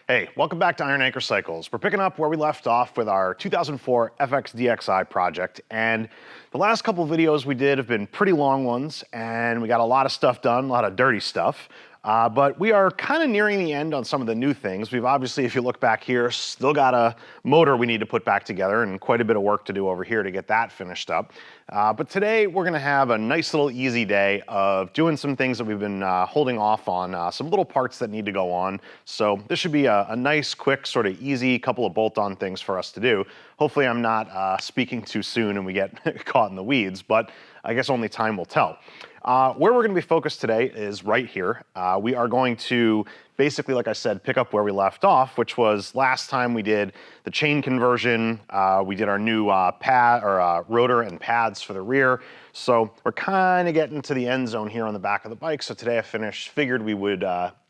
Hey, welcome back to Iron Anchor Cycles. We're picking up where we left off with our 2004 FXDX project, and the last couple of videos we did have been pretty long ones, and we got a lot of stuff done, a lot of dirty stuff. But we are kind of nearing the end on some of the new things. We've obviously, if you look back here, still got a motor we need to put back together and quite a bit of work to do over here to get that finished up. But today we're gonna have a nice little easy day of doing some things that we've been holding off on, some little parts that need to go on. So this should be a nice, quick, sort of easy couple of bolt-on things for us to do. Hopefully I'm not speaking too soon and we get caught in the weeds, but I guess only time will tell. Where we're going to be focused today is right here. We are going to basically, like I said, pick up where we left off, which was last time we did the chain conversion. We did our new rotor and pads for the rear. So we're kind of getting to the end zone here on the back of the bike. So today I figured we would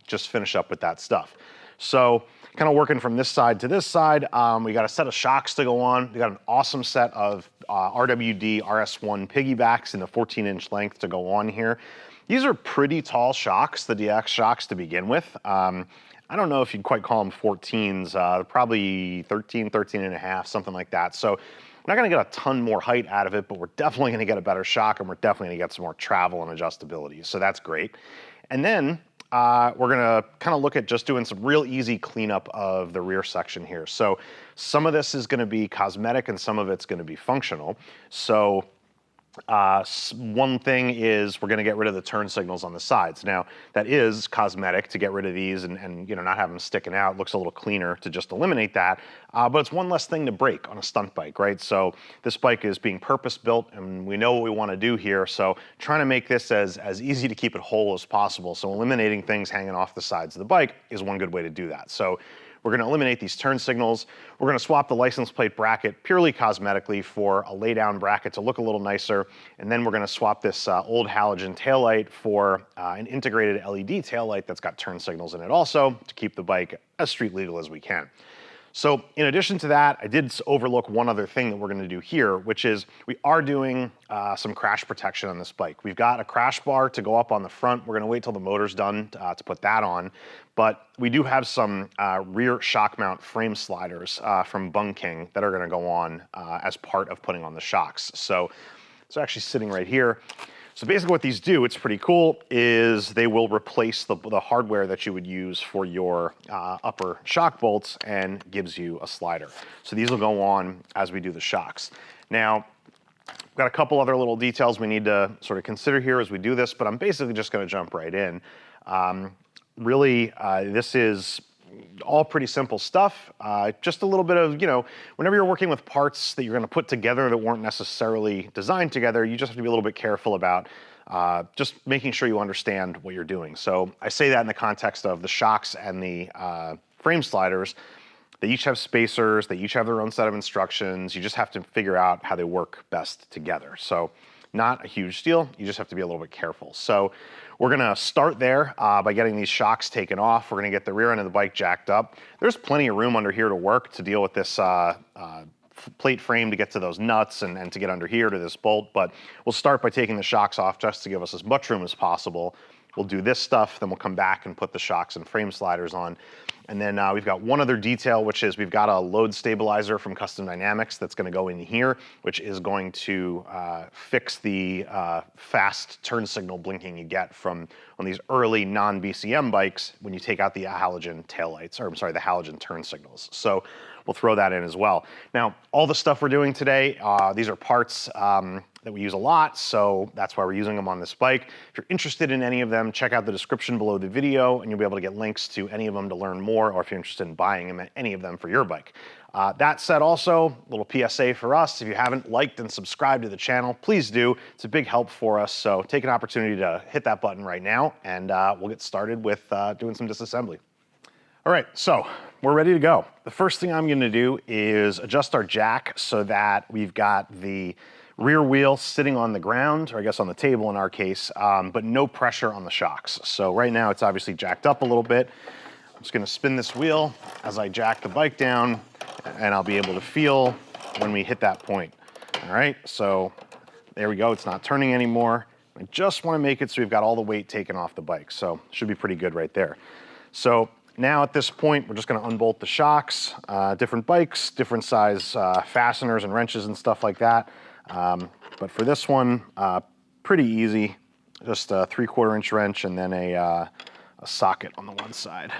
just finish up with that stuff. So kind of working from this side to this side, we got a set of shocks to go on. We got an awesome set of RWD RS-1 piggybacks in the 14-inch length to go on here. These are pretty tall shocks, the DX shocks to begin with. I don't know if you'd quite call them 14s, probably 13 and a half, something like that. So we're not gonna get a ton more height out of it, but we're definitely gonna get a better shock and we're definitely gonna get some more travel and adjustability. So that's great. And then we're gonna kind of look at just doing some real easy cleanup of the rear section here. So some of this is gonna be cosmetic and some of it's gonna be functional. So one thing is we're gonna get rid of the turn signals on the sides. Now that is cosmetic to get rid of these and you know, not have them sticking out. It looks a little cleaner to just eliminate that, but it's one less thing to break on a stunt bike, right? So this bike is being purpose built and we know what we want to do here. So trying to make this as easy to keep it whole as possible. So eliminating things hanging off the sides of the bike is one good way to do that. So we're going to eliminate these turn signals. We're going to swap the license plate bracket purely cosmetically for a laydown bracket to look a little nicer. And then we're going to swap this old halogen taillight for an integrated LED taillight that's got turn signals in it also to keep the bike as street legal as we can. So in addition to that, I did overlook one other thing that we're going to do here, which is we are doing some crash protection on this bike. We've got a crash bar to go up on the front. We're going to wait till the motor's done to put that on. But we do have some rear shock mount frame sliders from Bung King that are going to go on as part of putting on the shocks. So it's actually sitting right here. So basically what these do, it's pretty cool, is they will replace the hardware that you would use for your upper shock bolts and gives you a slider. So these will go on as we do the shocks. Now, we've got a couple other little details we need to sort of consider here as we do this, but I'm basically just gonna jump right in. Really, this is all pretty simple stuff. Just a little bit of, you know, whenever you're working with parts that you're going to put together that weren't necessarily designed together, you just have to be a little bit careful about just making sure you understand what you're doing. So I say that in the context of the shocks and the frame sliders. They each have spacers, they each have their own set of instructions. You just have to figure out how they work best together. So not a huge deal, you just have to be a little bit careful. So we're gonna start there by getting these shocks taken off. We're gonna get the rear end of the bike jacked up. There's plenty of room under here to work to deal with this plate frame to get to those nuts and to get under here to this bolt, but we'll start by taking the shocks off just to give us as much room as possible. We'll do this stuff, then we'll come back and put the shocks and frame sliders on. And then we've got one other detail, which is we've got a load stabilizer from Custom Dynamics that's gonna go in here, which is going to fix the fast turn signal blinking you get from on these early non-BCM bikes when you take out the halogen taillights, or I'm sorry, the halogen turn signals. So we'll throw that in as well. Now, all the stuff we're doing today, these are parts that we use a lot, so that's why we're using them on this bike. If you're interested in any of them, check out the description below the video and you'll be able to get links to any of them to learn more, or if you're interested in buying them, any of them for your bike. That said, also, a little PSA for us, if you haven't liked and subscribed to the channel, please do. It's a big help for us, so take an opportunity to hit that button right now and we'll get started with doing some disassembly. All right, so we're ready to go. The first thing I'm gonna do is adjust our jack so that we've got the rear wheel sitting on the ground, or I guess on the table in our case, but no pressure on the shocks. So right now it's obviously jacked up a little bit. I'm just gonna spin this wheel as I jack the bike down and I'll be able to feel when we hit that point. All right, so there we go, it's not turning anymore. I just wanna make it so we've got all the weight taken off the bike. So should be pretty good right there. So now at this point, we're just gonna unbolt the shocks. Different bikes, different size fasteners and wrenches and stuff like that. But for this one, pretty easy. Just a 3/4 inch wrench and then a socket on the one side.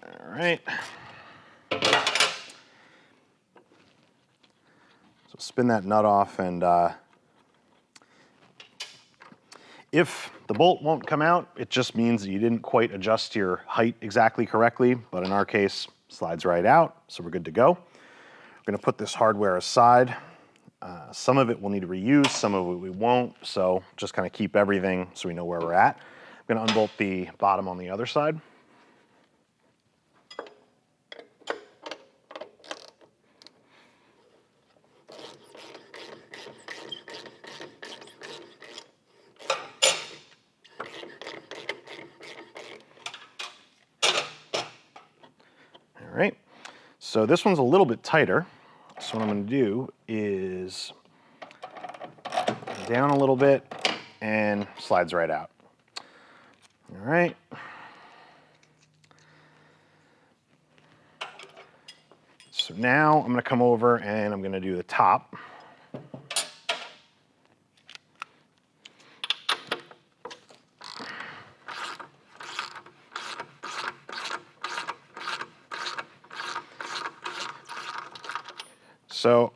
All right. So spin that nut off, and if the bolt won't come out, it just means that you didn't quite adjust your height exactly correctly, but in our case, slides right out, so we're good to go. We're gonna put this hardware aside. Some of it we'll need to reuse, some of it we won't, so just kind of keep everything so we know where we're at. I'm gonna unbolt the bottom on the other side. All right, so this one's a little bit tighter. So what I'm gonna do is down a little bit and slides right out. All right. So now I'm gonna come over and I'm gonna do the top. So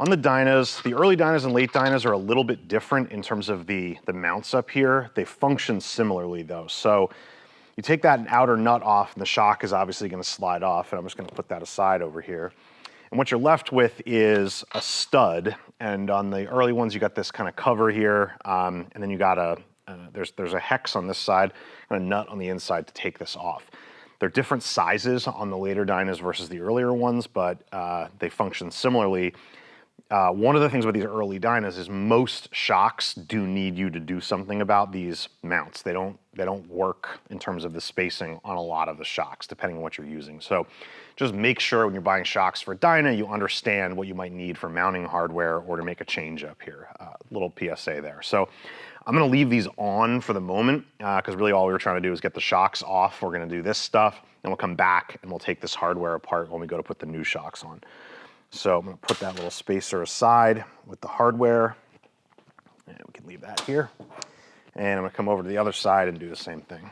on the Dynas, the early Dynas and late Dynas are a little bit different in terms of the mounts up here. They function similarly though. So you take that outer nut off and the shock is obviously gonna slide off, and I'm just gonna put that aside over here. And what you're left with is a stud, and on the early ones you got this kind of cover here, and then you got there's a hex on this side and a nut on the inside to take this off. They're different sizes on the later Dynas versus the earlier ones, but they function similarly. One of the things with these early Dynas is most shocks do need you to do something about these mounts. They don't work in terms of the spacing on a lot of the shocks, depending on what you're using. So just make sure when you're buying shocks for Dyna, you understand what you might need for mounting hardware or to make a change up here. Little PSA there. So I'm gonna leave these on for the moment, because really all we were trying to do is get the shocks off. We're gonna do this stuff, and we'll come back and we'll take this hardware apart when we go to put the new shocks on. So I'm gonna put that little spacer aside with the hardware, and we can leave that here. And I'm gonna come over to the other side and do the same thing.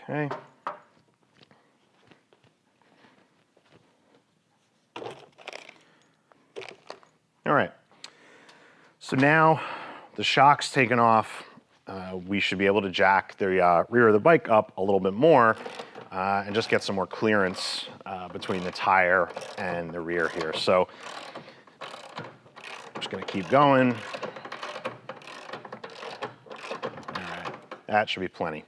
Okay. All right. So now the shock's taken off. We should be able to jack the rear of the bike up a little bit more and just get some more clearance between the tire and the rear here. So I'm just gonna keep going. All right, that should be plenty.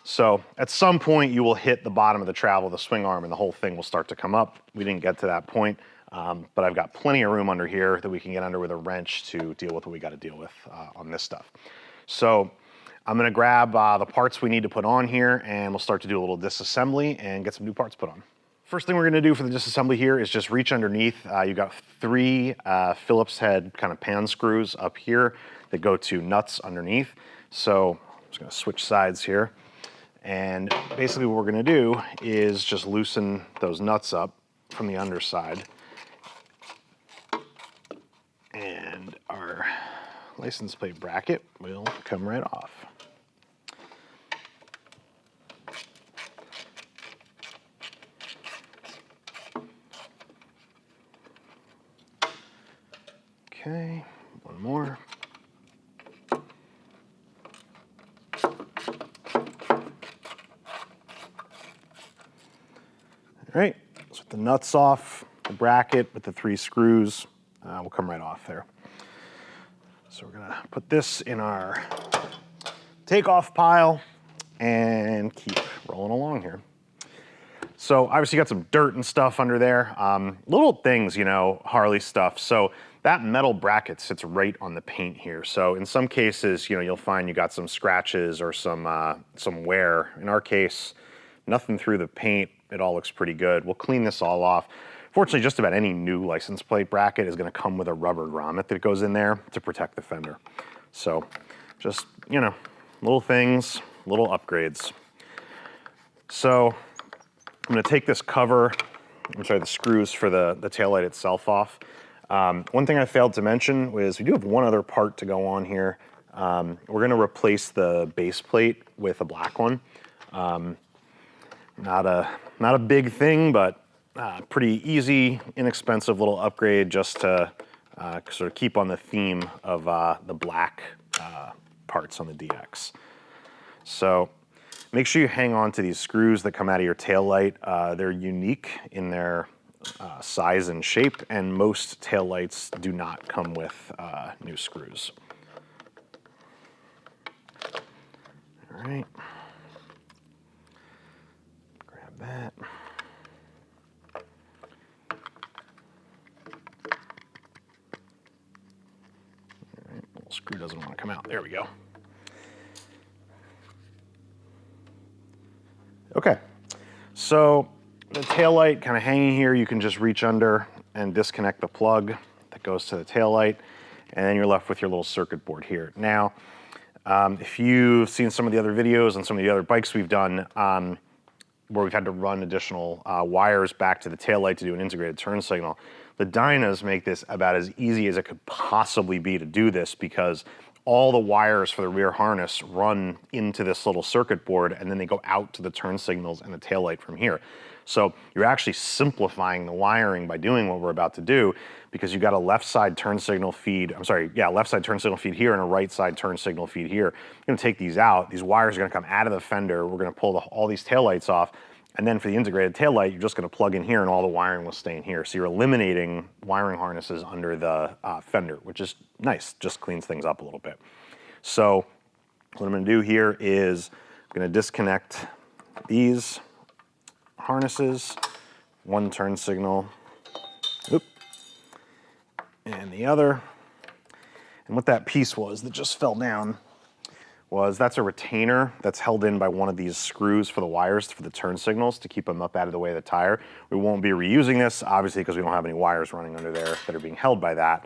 So at some point you will hit the bottom of the travel, the swing arm, and the whole thing will start to come up. We didn't get to that point, but I've got plenty of room under here that we can get under with a wrench to deal with what we got to deal with on this stuff. So I'm gonna grab the parts we need to put on here, and we'll start to do a little disassembly and get some new parts put on. First thing we're gonna do for the disassembly here is just reach underneath. You've got 3 Phillips head kind of pan screws up here that go to nuts underneath. So I'm just gonna switch sides here. And basically what we're gonna do is just loosen those nuts up from the underside. And our license plate bracket will come right off. Okay, one more. All right, so with the nuts off, the bracket with the 3 screws will come right off there. So we're gonna put this in our takeoff pile and keep rolling along here. So obviously you got some dirt and stuff under there. Little things, you know, Harley stuff. So that metal bracket sits right on the paint here. So in some cases, you know, you'll find you got some scratches or some wear. In our case, nothing through the paint. It all looks pretty good. We'll clean this all off. Fortunately, just about any new license plate bracket is going to come with a rubber grommet that goes in there to protect the fender. So just, you know, little things, little upgrades. So I'm going to take this cover, I'm sorry, the screws for the taillight itself off. One thing I failed to mention was we do have one other part to go on here. We're going to replace the base plate with a black one. Not a big thing, but pretty easy, inexpensive little upgrade just to sort of keep on the theme of the black parts on the DX. So make sure you hang on to these screws that come out of your taillight. They're unique in their size and shape, and most taillights do not come with new screws. All right, grab that. All right, little screw doesn't want to come out. There we go. Okay, so the taillight kind of hanging here, you can just reach under and disconnect the plug that goes to the taillight, and then you're left with your little circuit board here. Now, if you've seen some of the other videos and some of the other bikes we've done where we've had to run additional wires back to the taillight to do an integrated turn signal, the Dynas make this about as easy as it could possibly be to do this, because all the wires for the rear harness run into this little circuit board, and then they go out to the turn signals and the taillight from here. So you're actually simplifying the wiring by doing what we're about to do, because you've got a left side turn signal feed, left side turn signal feed here and a right side turn signal feed here. You're gonna take these out. These wires are gonna come out of the fender. We're gonna pull all these taillights off. And then for the integrated taillight, you're just gonna plug in here and all the wiring will stay in here. So you're eliminating wiring harnesses under the fender, which is nice, just cleans things up a little bit. So what I'm gonna do here is I'm gonna disconnect these harnesses, one turn signal, and the other. And what that piece was that just fell down was that's a retainer that's held in by one of these screws for the wires for the turn signals to keep them up out of the way of the tire. We won't be reusing this, obviously, because we don't have any wires running under there that are being held by that.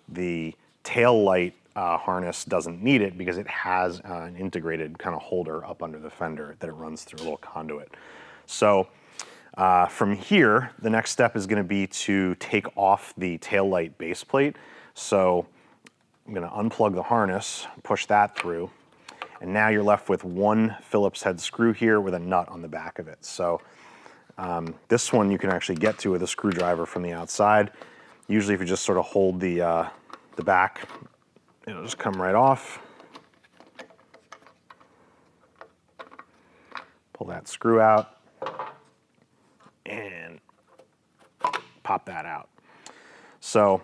The tail light harness doesn't need it because it has an integrated kind of holder up under the fender that it runs through a little conduit. So from here, the next step is going to be to take off the tail light base plate. So I'm going to unplug the harness, push that through, and now you're left with one Phillips head screw here with a nut on the back of it. So this one you can actually get to with a screwdriver from the outside. Usually if you just sort of hold the back, it'll just come right off. Pull that screw out and pop that out. So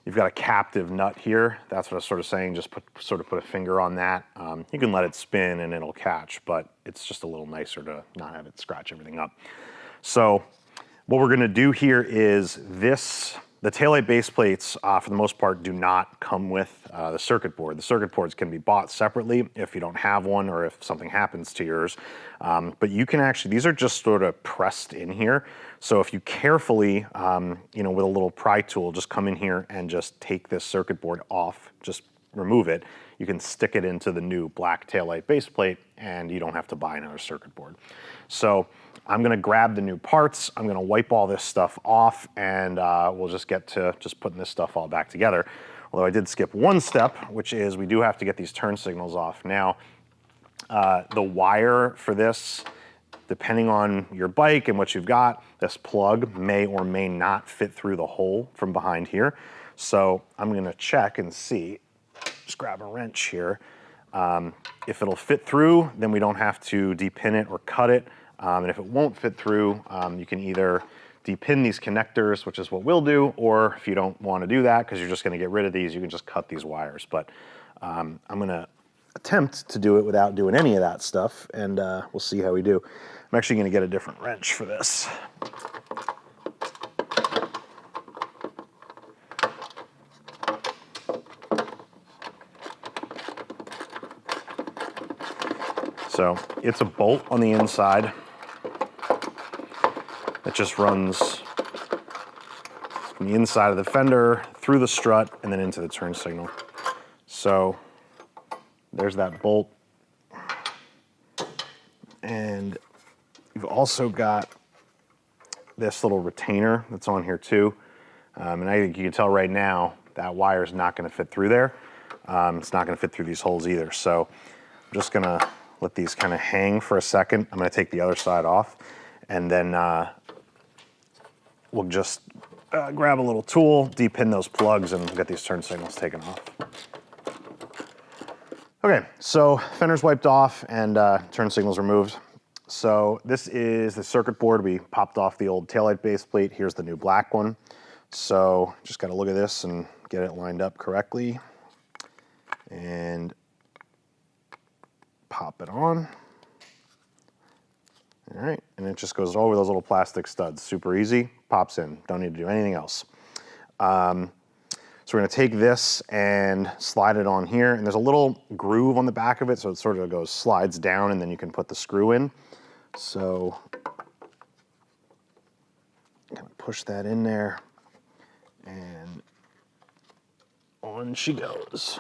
you've got a captive nut here. That's what I was sort of saying, just put a finger on that. You can let it spin and it'll catch, but it's just a little nicer to not have it scratch everything up. So what we're gonna do here is the taillight base plates, for the most part, do not come with the circuit board. The circuit boards can be bought separately if you don't have one or if something happens to yours. But you can actually, these are just sort of pressed in here. So if you carefully, you know, with a little pry tool, just come in here and just take this circuit board off, just remove it, you can stick it into the new black taillight base plate and you don't have to buy another circuit board. So I'm gonna grab the new parts, I'm gonna wipe all this stuff off, and we'll just get to just putting this stuff all back together. Although I did skip one step, which is we do have to get these turn signals off. Now, the wire for this, depending on your bike and what you've got, this plug may or may not fit through the hole from behind here. So I'm gonna check and see, just grab a wrench here. If it'll fit through, then we don't have to depin it or cut it. And if it won't fit through, you can either depin these connectors, which is what we'll do, or if you don't want to do that because you're just going to get rid of these, you can just cut these wires. But I'm going to attempt to do it without doing any of that stuff, and we'll see how we do. I'm actually going to get a different wrench for this. So it's a bolt on the inside that just runs from the inside of the fender through the strut and then into the turn signal. So there's that bolt. And you've also got this little retainer that's on here too. And I think you can tell right now that wire is not going to fit through there. It's not going to fit through these holes either. So I'm just going to let these kind of hang for a second. I'm going to take the other side off, and then we'll just grab a little tool, de-pin those plugs, and get these turn signals taken off. Okay, so fender's wiped off and turn signals removed. So this is the circuit board. We popped off the old taillight base plate. Here's the new black one. So just got to look at this and get it lined up correctly and pop it on. All right, and it just goes over those little plastic studs. Super easy, pops in. Don't need to do anything else. So we're gonna take this and slide it on here, and there's a little groove on the back of it, so it sort of goes, slides down, and then you can put the screw in. So kind of push that in there, and on she goes.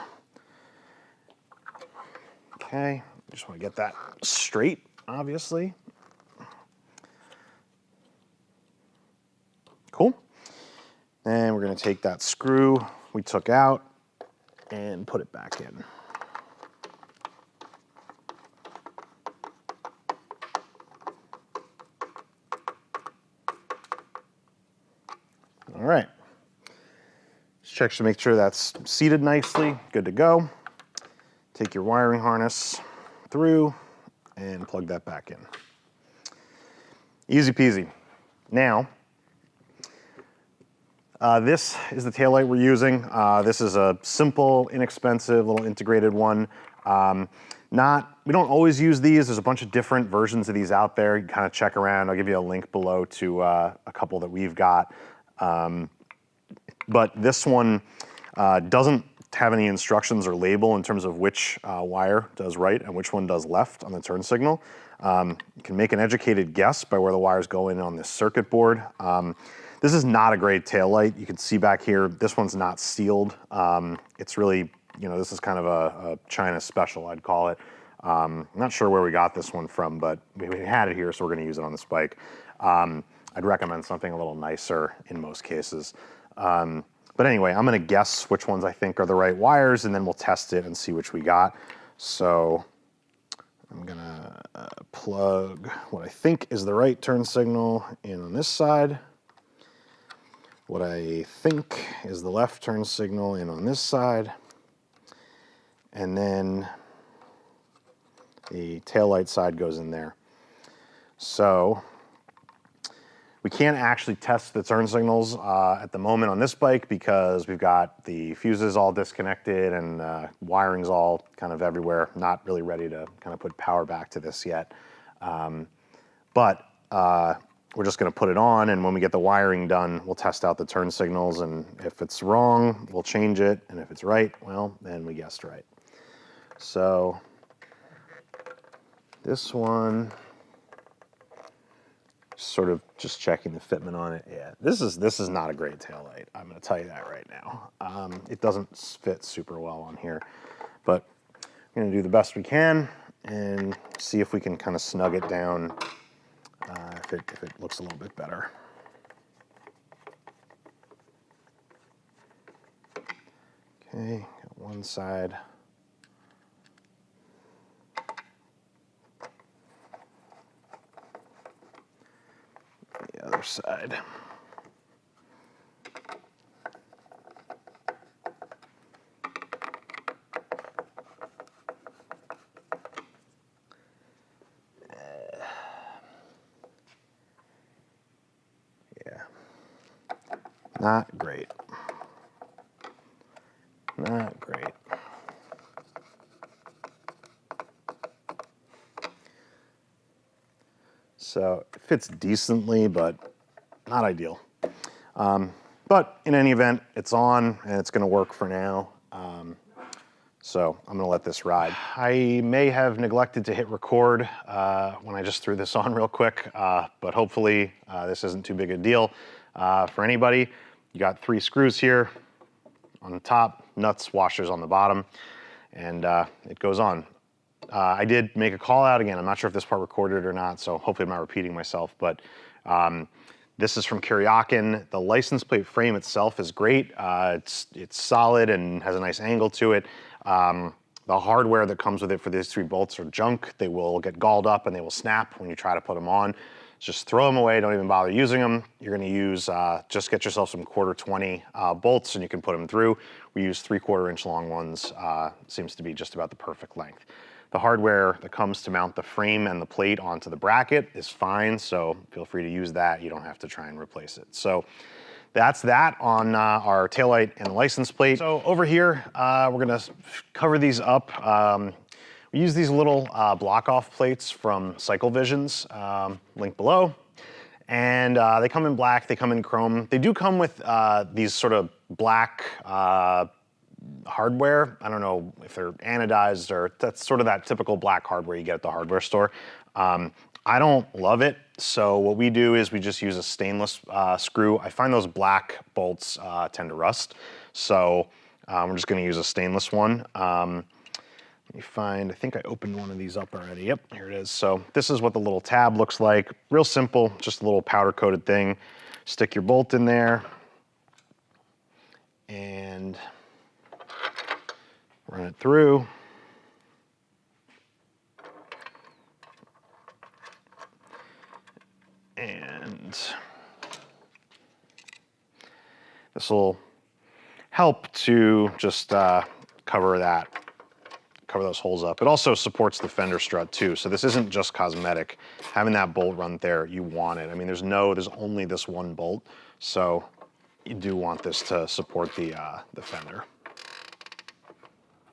Okay, just want to get that straight, obviously. Cool. And we're going to take that screw we took out and put it back in. All right. Just check to make sure that's seated nicely, good to go. Take your wiring harness through and plug that back in. Easy peasy. Now, this is the taillight we're using. This is a simple, inexpensive, little integrated one. We don't always use these. There's a bunch of different versions of these out there. You can kind of check around. I'll give you a link below to a couple that we've got. But this one doesn't have any instructions or label in terms of which wire does right and which one does left on the turn signal. You can make an educated guess by where the wires go in on this circuit board. This is not a great taillight. You can see back here, this one's not sealed. It's really, this is kind of a China special, I'd call it. I'm not sure where we got this one from, but we had it here, so we're gonna use it on this bike. I'd recommend something a little nicer in most cases. But anyway, I'm gonna guess which ones I think are the right wires, and then we'll test it and see which we got. So I'm gonna plug what I think is the right turn signal in on this side. What I think is the left turn signal in on this side. And then the taillight side goes in there. So we can't actually test the turn signals at the moment on this bike because we've got the fuses all disconnected and wiring's all kind of everywhere. Not really ready to kind of put power back to this yet. But we're just gonna put it on, and when we get the wiring done, we'll test out the turn signals, and if it's wrong, we'll change it, and if it's right, well, then we guessed right. So this one, sort of just checking the fitment on it. Yeah, this is not a great taillight. I'm gonna tell you that right now. It doesn't fit super well on here, but we're gonna do the best we can and see if we can kind of snug it down if it looks a little bit better. Okay, got one side. The other side. Yeah, not great. Not great. So it fits decently, but not ideal. But in any event, it's on and it's gonna work for now. So I'm gonna let this ride. I may have neglected to hit record when I just threw this on real quick, but hopefully this isn't too big a deal for anybody. You got 3 screws here on the top, nuts, washers on the bottom, and it goes on. I did make a call out again. I'm not sure if this part recorded or not, so hopefully I'm not repeating myself, but this is from Kuryakin. The license plate frame itself is great. It's solid and has a nice angle to it. The hardware that comes with it for these 3 bolts are junk. They will get galled up and they will snap when you try to put them on. Just throw them away, don't even bother using them. You're gonna use, just get yourself some 1/4-20 bolts and you can put them through. We use 3/4 inch long ones, seems to be just about the perfect length. The hardware that comes to mount the frame and the plate onto the bracket is fine, so feel free to use that. You don't have to try and replace it. So that's that on our taillight and license plate. So over here, we're gonna cover these up. We use these little block off plates from Cycle Visions, link below. And they come in black, they come in chrome. They do come with these sort of black hardware. I don't know if they're anodized or that's sort of that typical black hardware you get at the hardware store. I don't love it. So what we do is we just use a stainless screw. I find those black bolts tend to rust. So we're just gonna use a stainless one. Let me find, I think I opened one of these up already. Yep, here it is. So this is what the little tab looks like. Real simple, just a little powder coated thing. Stick your bolt in there and run it through. And this will help to just cover those holes up. It also supports the fender strut too, so this isn't just cosmetic. Having that bolt run there, you want it. I mean, there's only this one bolt, so you do want this to support the fender.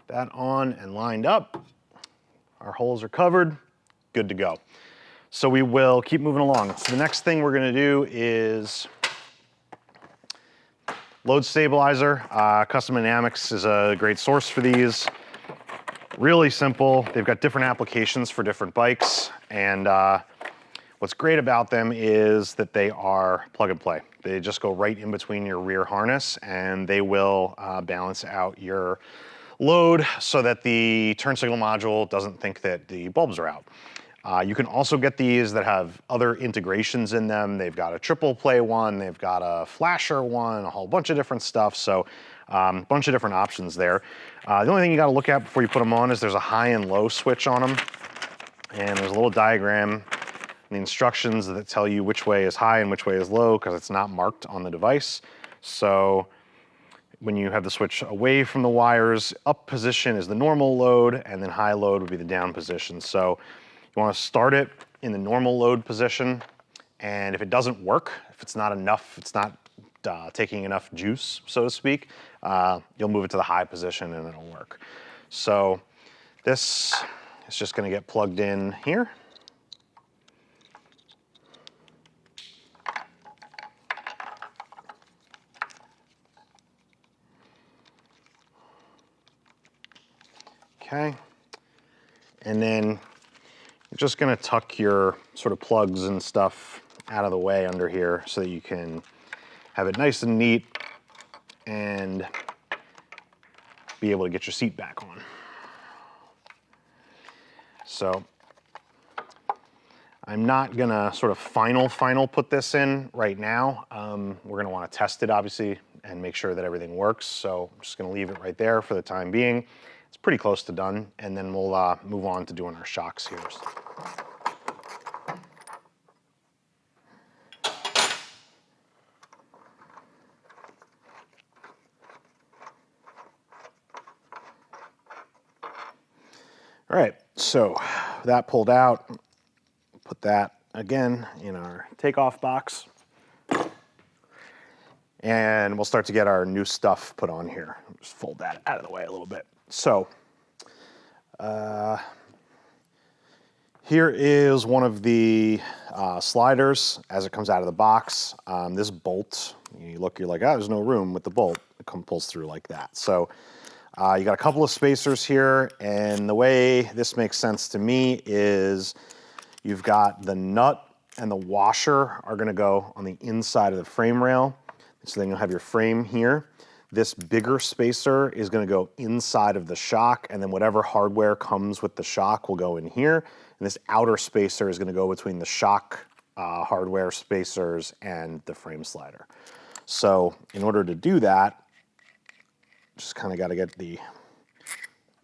That on and lined up. Our holes are covered, good to go. So we will keep moving along. So the next thing we're gonna do is load stabilizer. Custom Dynamics is a great source for these. Really simple. They've got different applications for different bikes. And what's great about them is that they are plug and play. They just go right in between your rear harness and they will balance out your load so that the turn signal module doesn't think that the bulbs are out. You can also get these that have other integrations in them. They've got a triple play one, they've got a flasher one, a whole bunch of different stuff. So a bunch of different options there. The only thing you gotta look at before you put them on is there's a high and low switch on them. And there's a little diagram and the instructions that tell you which way is high and which way is low because it's not marked on the device. So when you have the switch away from the wires, up position is the normal load and then high load would be the down position. So you want to start it in the normal load position, and if it doesn't work, if it's not enough, it's not taking enough juice, so to speak, you'll move it to the high position and it'll work. So this is just going to get plugged in here. Okay, and then you're just gonna tuck your sort of plugs and stuff out of the way under here so that you can have it nice and neat and be able to get your seat back on. So I'm not gonna sort of final put this in right now. We're gonna wanna test it obviously and make sure that everything works. So I'm just gonna leave it right there for the time being. It's pretty close to done, and then we'll move on to doing our shocks here. All right, so that pulled out, put that again in our takeoff box, and we'll start to get our new stuff put on here. Just fold that out of the way a little bit. So here is one of the sliders as it comes out of the box. This bolt, you look, you're like, oh, there's no room with the bolt. It pulls through like that. So You got a couple of spacers here, and the way this makes sense to me is you've got the nut and the washer are gonna go on the inside of the frame rail. So then you'll have your frame here. This bigger spacer is gonna go inside of the shock, and then whatever hardware comes with the shock will go in here. And this outer spacer is gonna go between the shock hardware spacers and the frame slider. So in order to do that, just kind of got to get the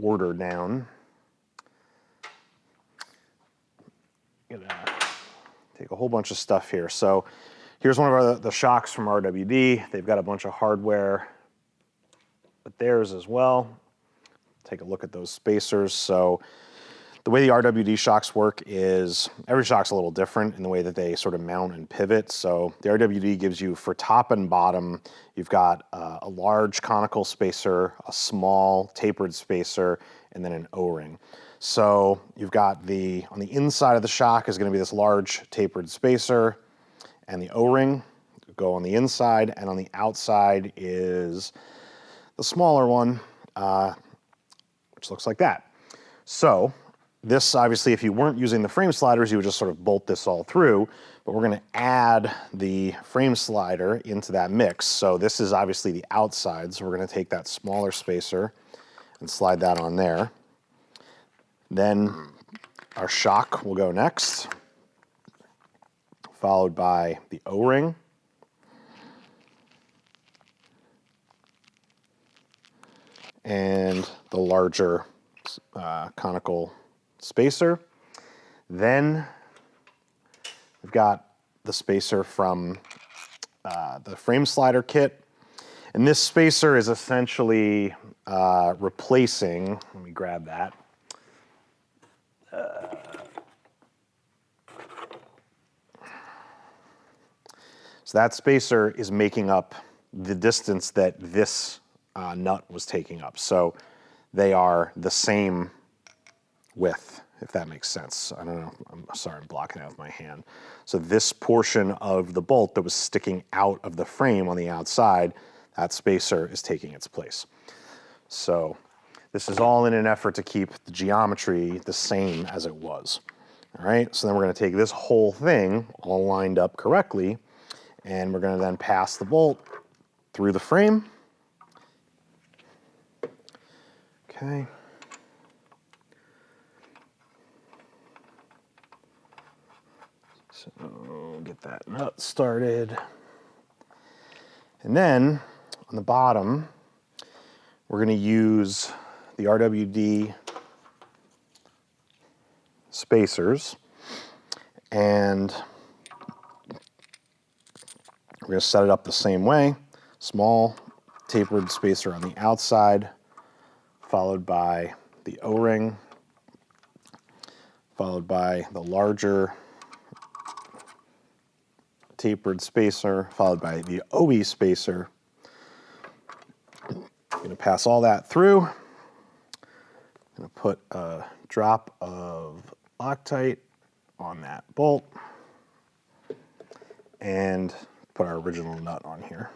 order down. Gonna take a whole bunch of stuff here. So here's one of the shocks from RWD. They've got a bunch of hardware with theirs as well. Take a look at those spacers. So the way the RWD shocks work is every shock's a little different in the way that they sort of mount and pivot. So the RWD gives you, for top and bottom, you've got a large conical spacer, a small tapered spacer, and then an O-ring. So you've got on the inside of the shock is going to be this large tapered spacer, and the O-ring go on the inside, and on the outside is the smaller one, which looks like that. So this, obviously, if you weren't using the frame sliders, you would just sort of bolt this all through, but we're gonna add the frame slider into that mix. So this is obviously the outside, so we're gonna take that smaller spacer and slide that on there. Then our shock will go next, followed by the O-ring. And the larger conical spacer. Then we've got the spacer from the frame slider kit. And this spacer is essentially replacing, let me grab that. So that spacer is making up the distance that this nut was taking up. So they are the same width, if that makes sense. I don't know, I'm sorry, I'm blocking it with my hand. So this portion of the bolt that was sticking out of the frame on the outside, that spacer is taking its place. So this is all in an effort to keep the geometry the same as it was. All right, so then we're gonna take this whole thing all lined up correctly, and we're gonna then pass the bolt through the frame. Okay. So get that nut started. And then on the bottom, we're going to use the RWD spacers, and we're going to set it up the same way. Small tapered spacer on the outside, followed by the O-ring, followed by the larger tapered spacer, followed by the OE spacer. I'm going to pass all that through. I'm going to put a drop of Loctite on that bolt and put our original nut on here.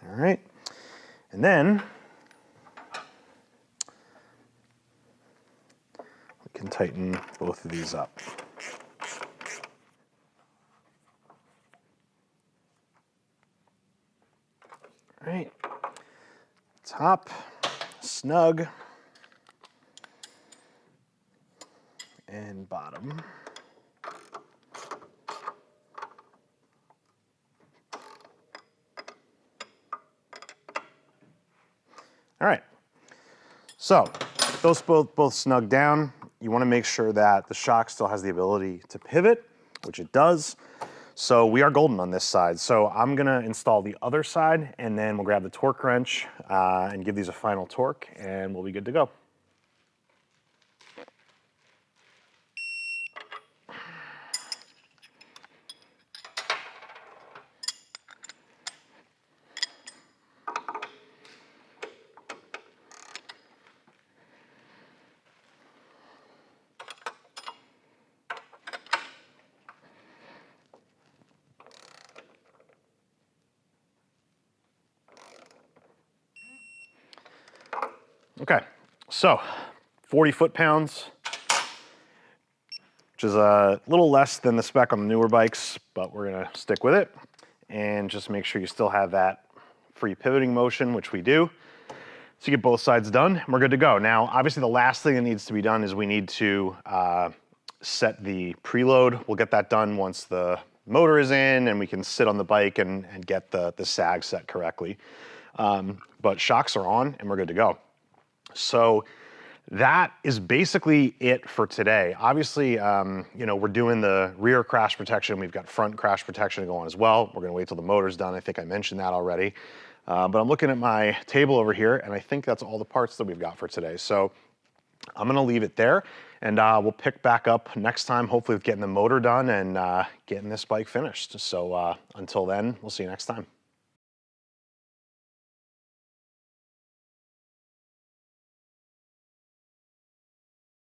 All right, and then we can tighten both of these up. All right, top, snug, and bottom. All right, so those both snug down. You want to make sure that the shock still has the ability to pivot, which it does. So we are golden on this side. So I'm gonna install the other side, and then we'll grab the torque wrench and give these a final torque, and we'll be good to go. Okay, so 40 foot-pounds, which is a little less than the spec on the newer bikes, but we're gonna stick with it. And just make sure you still have that free pivoting motion, which we do. So you get both sides done, and we're good to go. Now, obviously the last thing that needs to be done is we need to set the preload. We'll get that done once the motor is in and we can sit on the bike and get the sag set correctly. But shocks are on and we're good to go. So that is basically it for today. Obviously, you know, we're doing the rear crash protection. We've got front crash protection going as well. We're gonna wait till the motor's done. I think I mentioned that already. But I'm looking at my table over here and I think that's all the parts that we've got for today. So I'm gonna leave it there and we'll pick back up next time, hopefully with getting the motor done and getting this bike finished. So until then, we'll see you next time.